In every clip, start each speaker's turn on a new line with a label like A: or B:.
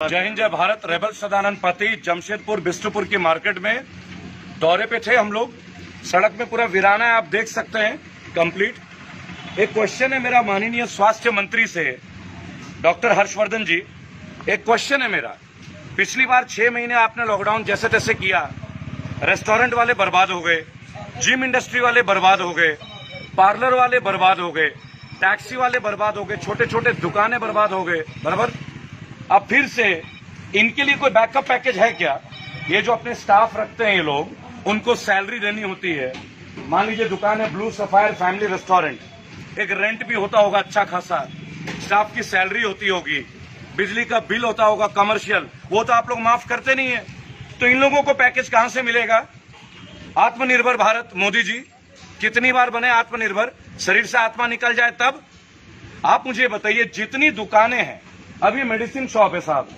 A: जय हिंद जय भारत। रेबल सदानंद पति जमशेदपुर बिष्टुपुर की मार्केट में दौरे पे थे हम लोग। सड़क में पूरा वीराना है, आप देख सकते हैं कंप्लीट। एक क्वेश्चन है मेरा माननीय स्वास्थ्य मंत्री से, डॉक्टर हर्षवर्धन जी। एक क्वेश्चन है मेरा, पिछली बार 6 महीने आपने लॉकडाउन जैसे तैसे किया, रेस्टोरेंट वाले बर्बाद हो गए, जिम इंडस्ट्री वाले बर्बाद हो गए, पार्लर वाले बर्बाद हो गए, टैक्सी वाले बर्बाद हो गए, छोटे छोटे दुकानें बर्बाद हो गए, बराबर। अब फिर से इनके लिए कोई बैकअप पैकेज है क्या? ये जो अपने स्टाफ रखते हैं ये लोग, उनको सैलरी देनी होती है। मान लीजिए दुकान है ब्लू सफायर फैमिली रेस्टोरेंट, एक रेंट भी होता होगा अच्छा खासा, स्टाफ की सैलरी होती होगी, बिजली का बिल होता होगा कमर्शियल, वो तो आप लोग माफ करते नहीं है। तो इन लोगों को पैकेज कहां से मिलेगा? आत्मनिर्भर भारत मोदी जी कितनी बार बने आत्मनिर्भर? शरीर से आत्मा निकल जाए तब। आप मुझे बताइए, जितनी दुकानें हैं, अब ये मेडिसिन शॉप है साहब,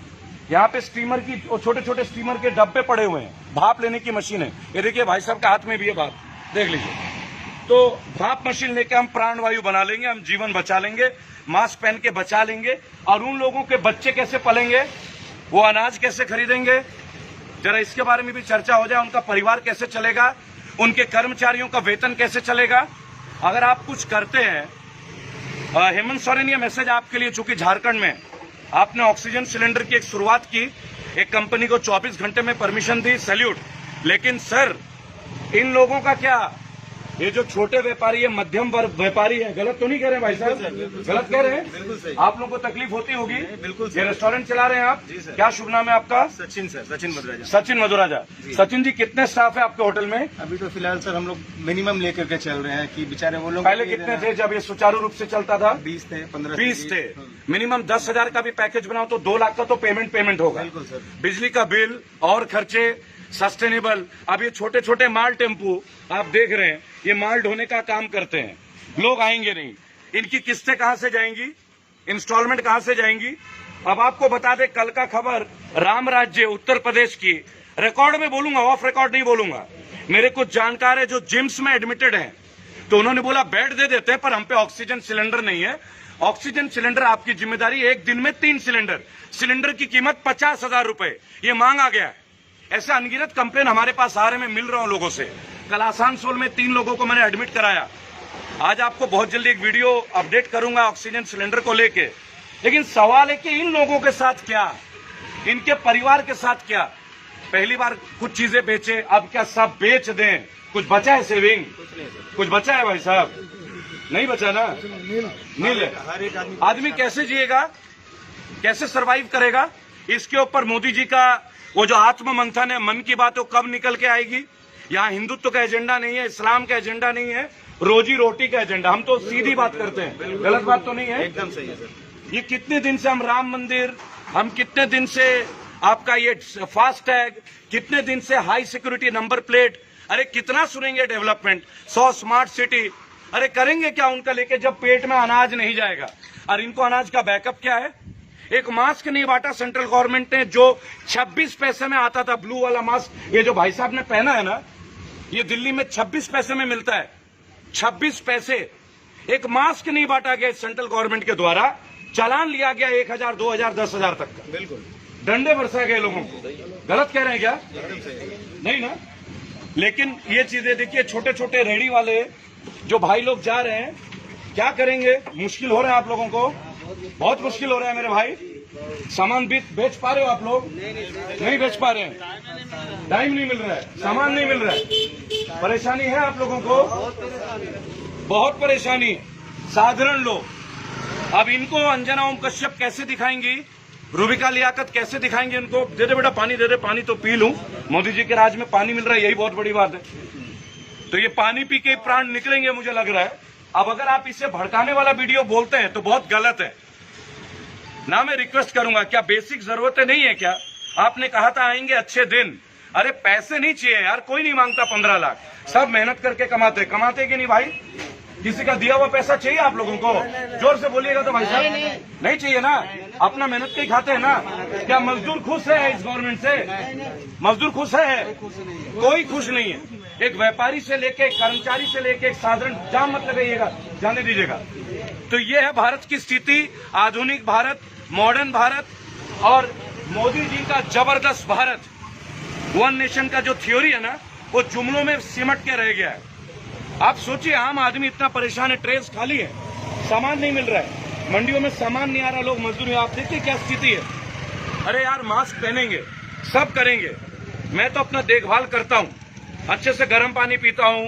A: यहाँ पे स्टीमर की छोटे छोटे स्टीमर के डब्बे पड़े हुए हैं, भाप लेने की मशीन है। ये देखिए भाई साहब के हाथ में भी है भाप, देख लीजिए। तो भाप मशीन लेके हम प्राणवायु बना लेंगे, हम जीवन बचा लेंगे, मास्क पहन के बचा लेंगे। और उन लोगों के बच्चे कैसे पलेंगे, वो अनाज कैसे खरीदेंगे, जरा इसके बारे में भी चर्चा हो जाए। उनका परिवार कैसे चलेगा, उनके कर्मचारियों का वेतन कैसे चलेगा? अगर आप कुछ करते हैं, हेमंत सोरेन, ये मैसेज आपके लिए, चूंकि झारखंड में आपने ऑक्सीजन सिलेंडर की एक शुरुआत की, एक कंपनी को 24 घंटे में परमिशन दी, सैल्यूट। लेकिन सर, इन लोगों का क्या? ये जो छोटे व्यापारी है, मध्यम वर्ग व्यापारी है, गलत तो नहीं कह रहे हैं भाई साहब? गलत कह रहे हैं?
B: बिल्कुल सही।
A: आप लोगों को तकलीफ होती होगी।
B: बिल्कुल।
A: ये रेस्टोरेंट चला रहे हैं आप?
B: जी सर।
A: क्या शुभ नाम है आपका?
B: सचिन सर, सचिन मधुराजा।
A: सचिन मधुराजा। सचिन जी, कितने स्टाफ है आपके होटल में?
B: अभी तो फिलहाल सर हम लोग मिनिमम लेकर के चल रहे हैं कि बेचारे वो लोग
A: पहले कितने थे जब ये सुचारू रूप से चलता था?
B: 20 थे, 15
A: 20 थे। मिनिमम 10,000 का भी पैकेज बनाओ तो 2 लाख का तो पेमेंट होगा।
B: बिल्कुल सर।
A: बिजली का बिल और खर्चे, सस्टेनेबल। अब ये छोटे छोटे माल टेम्पू आप देख रहे हैं, ये माल ढोने का काम करते हैं, लोग आएंगे नहीं, इनकी किस्तें कहां से जाएंगी, इंस्टॉलमेंट कहां से जाएंगी? अब आपको बता दे, कल का खबर, राम राज्य उत्तर प्रदेश की, रिकॉर्ड में बोलूंगा, ऑफ रिकॉर्ड नहीं बोलूंगा। मेरे कुछ जानकार है जो जिम्स में एडमिटेड हैं, तो उन्होंने बोला बेड दे देते हैं पर हम पे ऑक्सीजन सिलेंडर नहीं है। ऑक्सीजन सिलेंडर आपकी जिम्मेदारी, एक दिन में 3 सिलेंडर, सिलेंडर की कीमत 50,000 रुपए, ये मांगा गया है। ऐसे अनगिनत कंप्लेन हमारे पास आ रहे, मैं मिल रहा हूं लोगों से। कल आसानसोल में 3 लोगों को मैंने एडमिट कराया। आज आपको बहुत जल्दी एक वीडियो अपडेट करूंगा ऑक्सीजन सिलेंडर को लेके। लेकिन सवाल है कि इन लोगों के साथ क्या, इनके परिवार के साथ क्या? पहली बार कुछ चीजें बेचे, अब क्या सब बेच दें? कुछ बचा है सेविंग? कुछ बचा है भाई साहब? नहीं बचा ना, नील है।
B: हर एक
A: आदमी कैसे जिएगा, कैसे सरवाइव करेगा? इसके ऊपर मोदी जी का वो जो आत्म मंथन है, मन की बात, वो कब निकल के आएगी? यहाँ हिंदुत्व का एजेंडा नहीं है, इस्लाम का एजेंडा नहीं है, रोजी रोटी का एजेंडा। हम तो सीधी बात करते हैं, गलत बात तो नहीं है।
B: एकदम सही है सर।
A: ये कितने दिन से हम राम मंदिर, हम कितने दिन से आपका ये फास्टैग, कितने दिन से हाई सिक्योरिटी नंबर प्लेट, अरे कितना सुनेंगे डेवलपमेंट, 100 स्मार्ट सिटी, अरे करेंगे क्या उनका लेके जब पेट में अनाज नहीं जाएगा? और इनको अनाज का बैकअप क्या है? एक मास्क नहीं बांटा सेंट्रल गवर्नमेंट ने, जो 26 पैसे में आता था, ब्लू वाला मास्क, ये जो भाई साहब ने पहना है ना, ये दिल्ली में 26 पैसे में मिलता है, 26 पैसे। एक मास्क नहीं बांटा गया सेंट्रल गवर्नमेंट के द्वारा, चालान लिया गया 1,000, 2,000, 10,000 तक का,
B: बिल्कुल
A: डंडे बरसाए गए लोगों को। गलत कह रहे हैं क्या?
B: एकदम सही।
A: नहीं ना? लेकिन ये चीजें देखिए, छोटे छोटे रेहड़ी वाले जो भाई लोग जा रहे हैं, क्या करेंगे? मुश्किल हो रहा है आप लोगों को, बहुत मुश्किल हो रहा है मेरे भाई। सामान बेच पा रहे हो आप लोग? नहीं बेच पा रहे हैं, टाइम नहीं मिल रहा है, सामान नहीं मिल रहा है, परेशानी है आप लोगों को, बहुत परेशानी है। साधारण लोग अब इनको अंजना ओम कश्यप कैसे दिखाएंगी, रूबिका लियाकत कैसे दिखाएंगे इनको? दे दे बेटा पानी, दे दे पानी तो पी लूं, मोदी जी के राज में पानी मिल रहा है, यही बहुत बड़ी बात है। तो ये पानी पी के प्राण निकलेंगे मुझे लग रहा है। अब अगर आप इसे भड़काने वाला वीडियो बोलते हैं तो बहुत गलत है ना। मैं रिक्वेस्ट करूंगा, क्या बेसिक जरूरतें नहीं है क्या? आपने कहा था आएंगे अच्छे दिन, अरे पैसे नहीं चाहिए यार, कोई नहीं मांगता 15 लाख, सब मेहनत करके कमाते कि नहीं भाई? किसी का दिया हुआ पैसा चाहिए आप लोगों को? जोर से बोलिएगा तो भाई साहब। नहीं चाहिए ना, अपना मेहनत के ही खाते हैं ना। क्या मजदूर खुश है इस गवर्नमेंट से? मजदूर खुश है? कोई खुश नहीं है। एक व्यापारी से लेके, कर्मचारी से लेके, एक साधारण, जाम मत लगाइएगा, जाने दीजिएगा। तो ये है भारत की स्थिति, आधुनिक भारत, मॉडर्न भारत। और मोदी जी का जबरदस्त भारत वन नेशन का जो थ्योरी है ना, वो जुमलों में सिमट के रह गया है। आप सोचिए, आम आदमी इतना परेशान है, ट्रेस खाली है, सामान नहीं मिल रहा है, मंडियों में सामान नहीं आ रहा, लोग मजदूर, आप देखिए क्या स्थिति है। अरे यार, मास्क पहनेंगे, सब करेंगे, मैं तो अपना देखभाल करता हूँ, अच्छे से गर्म पानी पीता हूँ,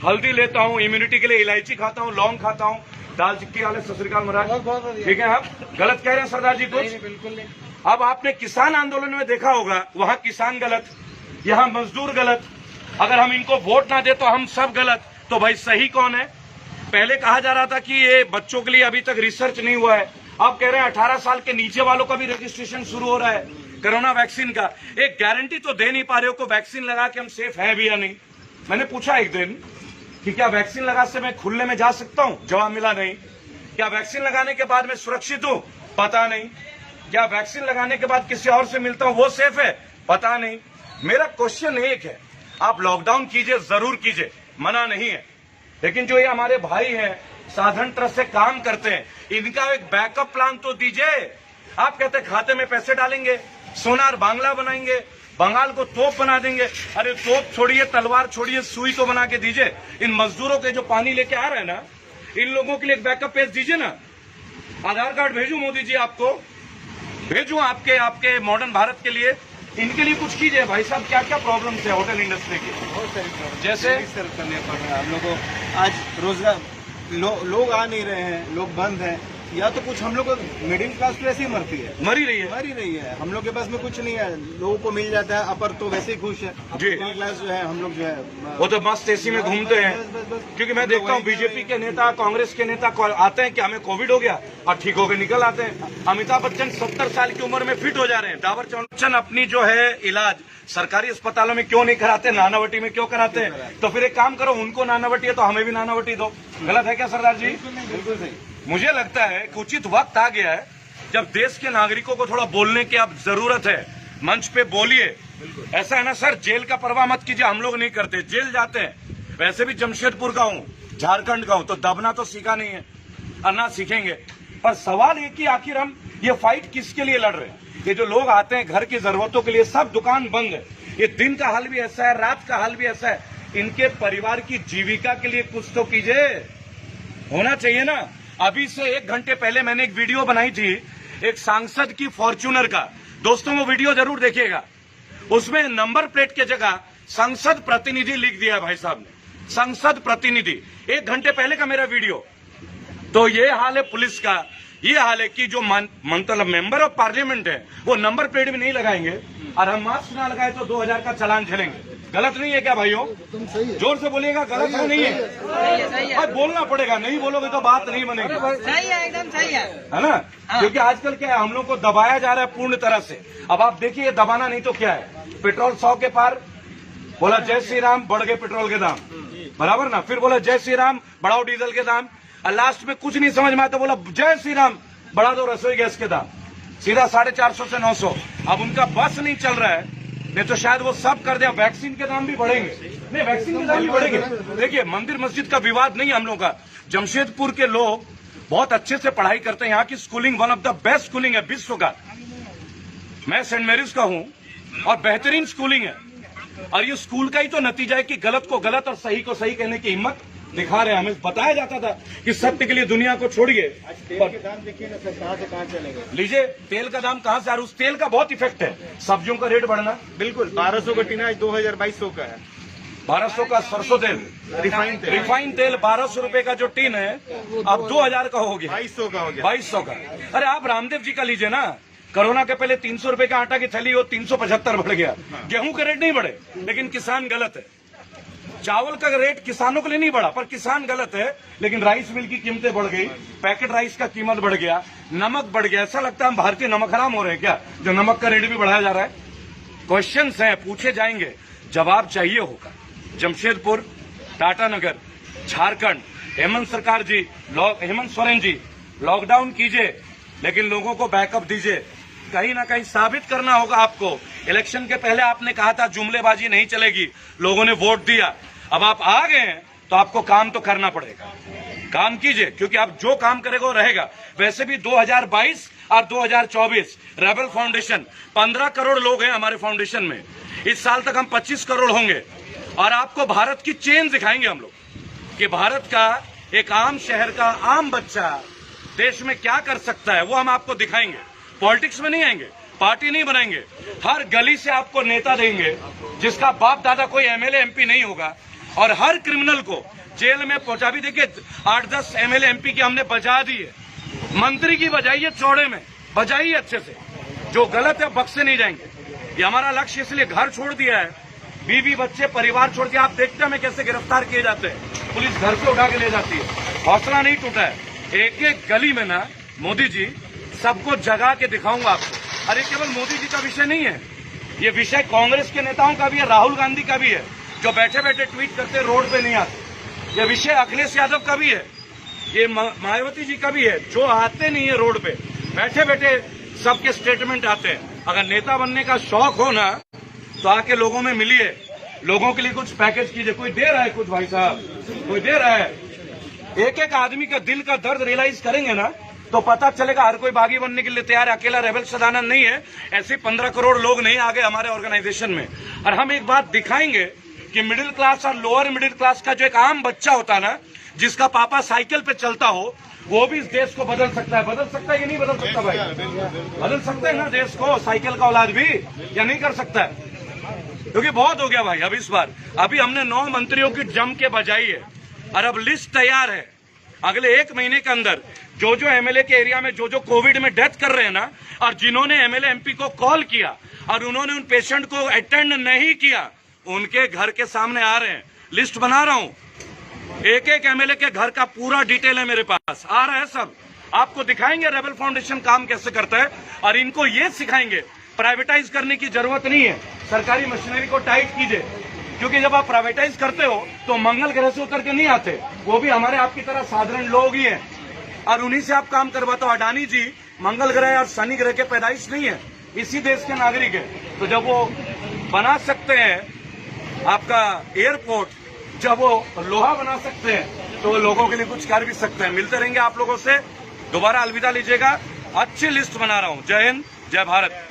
A: हल्दी लेता हूँ, इम्यूनिटी के लिए इलायची खाता हूँ, लौंग खाता हूँ, दाल चिक्की वाले। सत श्री अकाल महाराज, ठीक है। आप गलत कह रहे हैं सरदार जी कुछ?
B: बिल्कुल नहीं।
A: अब आपने किसान आंदोलन में देखा होगा, वहां किसान गलत, यहाँ मजदूर गलत। अगर हम इनको वोट ना दे तो हम सब गलत, तो भाई सही कौन है? पहले कहा जा रहा था कि ये बच्चों के लिए अभी तक रिसर्च नहीं हुआ है, अब कह रहे हैं 18 साल के नीचे वालों का भी रजिस्ट्रेशन शुरू हो रहा है कोरोना वैक्सीन का। एक गारंटी तो दे नहीं पा रहे हो को वैक्सीन लगा के हम सेफ है भी या नहीं। मैंने पूछा एक दिन कि क्या वैक्सीन लगा से मैं खुले में जा सकता हूं? जवाब मिला नहीं। क्या वैक्सीन लगाने के बाद मैं सुरक्षित हूं? पता नहीं। क्या वैक्सीन लगाने के बाद किसी और से मिलता हूं वो सेफ है? पता नहीं। मेरा क्वेश्चन एक है, आप लॉकडाउन कीजिए, जरूर कीजिए, मना नहीं है, लेकिन जो ये हमारे भाई हैं, साधारण तरह से काम करते हैं, इनका एक बैकअप प्लान तो दीजिए। आप कहते हैं खाते में पैसे डालेंगे, सोनार बांग्ला बनाएंगे, बंगाल को तोप बना देंगे। अरे तोप छोड़िए, तलवार छोड़िए, सुई तो बना के दीजिए। इन मजदूरों के जो पानी लेके आ रहे हैं ना, इन लोगों के लिए एक बैकअप पेज दीजिए ना। आधार कार्ड भेजूं मोदी जी आपको, भेजूं आपके मॉडर्न भारत के लिए, इनके लिए कुछ कीजिए भाई साहब। क्या क्या प्रॉब्लम्स है होटल इंडस्ट्री की?
B: बहुत सारी प्रॉब्लम
A: जैसे
B: सर्व करने पड़ रहा है हम लोगों को। आज रोजगार लोग आ नहीं रहे हैं, लोग बंद हैं, या तो कुछ हम लोग मिडिल क्लास तो ऐसे ही मरती है,
A: मर ही रही है।
B: मर ही रही है। हम लोग के पास में कुछ नहीं है, लोगों को मिल जाता है अपर तो वैसे ही खुश है।
A: जी।
B: मिडिल क्लास जो है, हम लोग जो है
A: वो तो मस्त एसी में घूमते हैं,
B: बस।
A: क्योंकि मैं देखता हूँ बीजेपी के नेता, कांग्रेस के नेता आते हैं कि हमें कोविड हो गया और ठीक होकर निकल आते हैं। अमिताभ बच्चन 70 साल की उम्र में फिट हो जा रहे हैं। डाबर चौन अपनी जो है इलाज सरकारी अस्पतालों में क्यों नहीं कराते, नानावटी में क्यों कराते हैं? तो फिर एक काम करो, उनको नानावटी है तो हमें भी नानावटी दो। गलत है क्या सरदार जी?
B: बिल्कुल सही।
A: मुझे लगता है कि उचित वक्त आ गया है जब देश के नागरिकों को थोड़ा बोलने की अब जरूरत है। मंच पे बोलिए। ऐसा है ना सर, जेल का परवाह मत कीजिए, हम लोग नहीं करते, जेल जाते हैं। वैसे भी जमशेदपुर का हूँ, झारखंड का हूँ, तो दबना तो सीखा नहीं है और ना सीखेंगे। पर सवाल ये कि आखिर हम ये फाइट किसके लिए लड़ रहे हैं? ये जो लोग आते हैं घर की जरूरतों के लिए, सब दुकान बंद है। ये दिन का हाल भी ऐसा है, रात का हाल भी ऐसा है। इनके परिवार की जीविका के लिए कुछ तो कीजिए, होना चाहिए ना। अभी से 1 घंटे पहले मैंने एक वीडियो बनाई थी एक सांसद की फॉर्च्यूनर का। दोस्तों वो वीडियो जरूर देखिएगा। उसमें नंबर प्लेट के जगह संसद प्रतिनिधि लिख दिया भाई साहब ने, संसद प्रतिनिधि। 1 घंटे पहले का मेरा वीडियो। तो ये हाल है पुलिस का, ये हाल है कि जो मतलब मेंबर ऑफ पार्लियामेंट है वो नंबर प्लेट भी नहीं लगाएंगे और हम मास्क ना लगाए तो 2000 का चालान झेलेंगे। गलत नहीं है क्या भाइयों? जोर से बोलिएगा, गलत है नहीं है? और बोलना पड़ेगा, नहीं बोलोगे तो बात नहीं बनेगी।
C: सही है, एकदम सही है
A: ना? क्योंकि आजकल क्या है, हम लोग को दबाया जा रहा है पूर्ण तरह से। अब आप देखिए, दबाना नहीं तो क्या है। पेट्रोल 100 के पार, बोला जय श्री राम, बढ़ गए पेट्रोल के दाम, बराबर ना। फिर बोला जय श्री राम, बढ़ाओ डीजल के दाम, और लास्ट में कुछ नहीं समझ में आता, बोला जय श्री राम, बढ़ा दो रसोई गैस के दाम, सीधा 450 से 900। अब उनका बस नहीं चल रहा है, नहीं तो शायद वो सब कर दे। वैक्सीन के दाम भी बढ़ेंगे, नहीं वैक्सीन के दाम भी बढ़ेंगे। देखिए, मंदिर मस्जिद का विवाद नहीं हम लोग का। जमशेदपुर के लोग बहुत अच्छे से पढ़ाई करते हैं, यहाँ की schooling one of the best schooling है विश्व का। मैं सेंट मेरीज का हूँ और बेहतरीन स्कूलिंग है। और ये स्कूल का ही तो नतीजा है कि गलत को गलत और सही को सही कहने की हिम्मत दिखा रहे हैं। हमें बताया जाता था कि सत्य के लिए दुनिया को छोड़िए।
B: तेल के दाम देखिए ना सर, कहाँ से कहाँ चले गए।
A: लीजिए, तेल का दाम कहाँ से आ रहा है? उस तेल का बहुत इफेक्ट है, सब्जियों का रेट बढ़ना।
B: बिल्कुल 1200 का टीना आज 2200 का है।
A: 1200 का सरसों तेल, रिफाइंड तेल 1200 रुपए का जो टीन है अब 2000 का हो गया,
B: 2200 का हो गया,
A: 2200 का। अरे आप रामदेव जी का लीजिए ना, कोरोना के पहले 300 रुपए का आटा की थैली हो 375 बढ़ गया। गेहूं के रेट नहीं बढ़े, लेकिन किसान गलत है। चावल का रेट किसानों के लिए नहीं बढ़ा, पर किसान गलत है। लेकिन राइस मिल की कीमतें बढ़ गई, पैकेट राइस का कीमत बढ़ गया, नमक बढ़ गया। ऐसा लगता है हम भारतीय नमक हराम हो रहे हैं क्या, जो नमक का रेट भी बढ़ाया जा रहा है? क्वेश्चंस हैं, पूछे जाएंगे, जवाब चाहिए होगा। जमशेदपुर, टाटानगर, झारखंड, हेमंत सरकार जी, हेमंत सोरेन जी, लॉकडाउन कीजिए, लेकिन लोगों को बैकअप दीजिए। कहीं ना कहीं साबित करना होगा आपको। इलेक्शन के पहले आपने कहा था जुमलेबाजी नहीं चलेगी, लोगों ने वोट दिया। अब आप आ गए हैं तो आपको काम तो करना पड़ेगा। काम कीजिए, क्योंकि आप जो काम करेगा वो रहेगा। वैसे भी 2022 और 2024 रेबल फाउंडेशन 15 करोड़ लोग हैं हमारे फाउंडेशन में। इस साल तक हम 25 करोड़ होंगे और आपको भारत की चेन दिखाएंगे हम लोग कि भारत का एक आम शहर का आम बच्चा देश में क्या कर सकता है, वो हम आपको दिखाएंगे। पॉलिटिक्स में नहीं आएंगे, पार्टी नहीं बनाएंगे, हर गली से आपको नेता देंगे जिसका बाप दादा कोई एमएलए एमपी नहीं होगा, और हर क्रिमिनल को जेल में पहुंचा भी। देखिए 8-10 एमएलए एमपी की हमने बजा दी है, मंत्री की बजाइए, चौड़े में बजाइए अच्छे से। जो गलत है बख्शे नहीं जाएंगे। ये हमारा लक्ष्य, इसलिए घर छोड़ दिया है, बीवी बच्चे परिवार छोड़ के। आप देखते हैं हमें कैसे गिरफ्तार किए जाते हैं, पुलिस घर से उठा के ले जाती है। हौसला नहीं टूटा है। एक एक गली में ना मोदी जी सबको जगा के दिखाऊंगा आपको। अरे केवल मोदी जी का विषय नहीं है, ये विषय कांग्रेस के नेताओं का भी है, राहुल गांधी का भी है, जो बैठे बैठे ट्वीट करते रोड पे नहीं आते। ये विषय अखिलेश यादव का भी है, ये मायावती जी का भी है, जो आते नहीं है रोड पे, बैठे बैठे सबके स्टेटमेंट आते हैं। अगर नेता बनने का शौक हो ना तो आके लोगों में मिलिए, लोगों के लिए कुछ पैकेज कीजिए। कोई दे रहा है कुछ, भाई साहब कोई दे रहा है। एक एक आदमी का दिल का दर्द रियलाइज करेंगे ना तो पता चलेगा। हर कोई बागी बनने के लिए तैयार है, अकेला रेबल सदानंद नहीं है। ऐसे 15 करोड़ लोग नहीं आ गए हमारे ऑर्गेनाइजेशन में। और हम एक बात दिखाएंगे कि मिडिल क्लास और लोअर मिडिल क्लास का जो एक आम बच्चा होता है ना, जिसका पापा साइकिल पे चलता हो, वो भी इस देश को बदल सकता है। बदल सकता है कि नहीं बदल सकता भाई? बदल सकते हैं ना देश को, साइकिल का औलाद भी, या नहीं कर सकता है? क्योंकि बहुत हो गया भाई। अब इस बार अभी हमने 9 मंत्रियों की जम के बजाई है और अब लिस्ट तैयार है। अगले 1 महीने के अंदर जो जो एमएलए के एरिया में जो जो कोविड में डेथ कर रहे हैं ना, और जिन्होंने एमएलए एमपी को कॉल किया और उन्होंने उन पेशेंट को अटेंड नहीं किया, उनके घर के सामने आ रहे हैं। लिस्ट बना रहा हूं, एक एक एमएलए के घर का पूरा डिटेल है मेरे पास, आ रहा है सब। आपको दिखाएंगे रेबल फाउंडेशन काम कैसे करता है, और इनको ये सिखाएंगे प्राइवेटाइज करने की जरूरत नहीं है। सरकारी मशीनरी को टाइट कीजिए, क्योंकि जब आप प्राइवेटाइज करते हो तो मंगल ग्रह से उतर के नहीं आते, वो भी हमारे आपकी तरह साधारण लोग ही हैं, और उन्हीं से आप काम करवाते हो। अडानी जी मंगल ग्रह और शनि ग्रह के पैदाइश नहीं है, इसी देश के नागरिक है। तो जब वो बना सकते हैं आपका एयरपोर्ट, जब वो लोहा बना सकते हैं, तो वो लोगों के लिए कुछ कर भी सकते हैं। मिलते रहेंगे आप लोगों से, दोबारा अलविदा लीजिएगा। अच्छी लिस्ट बना रहा हूं। जय हिंद, जय भारत।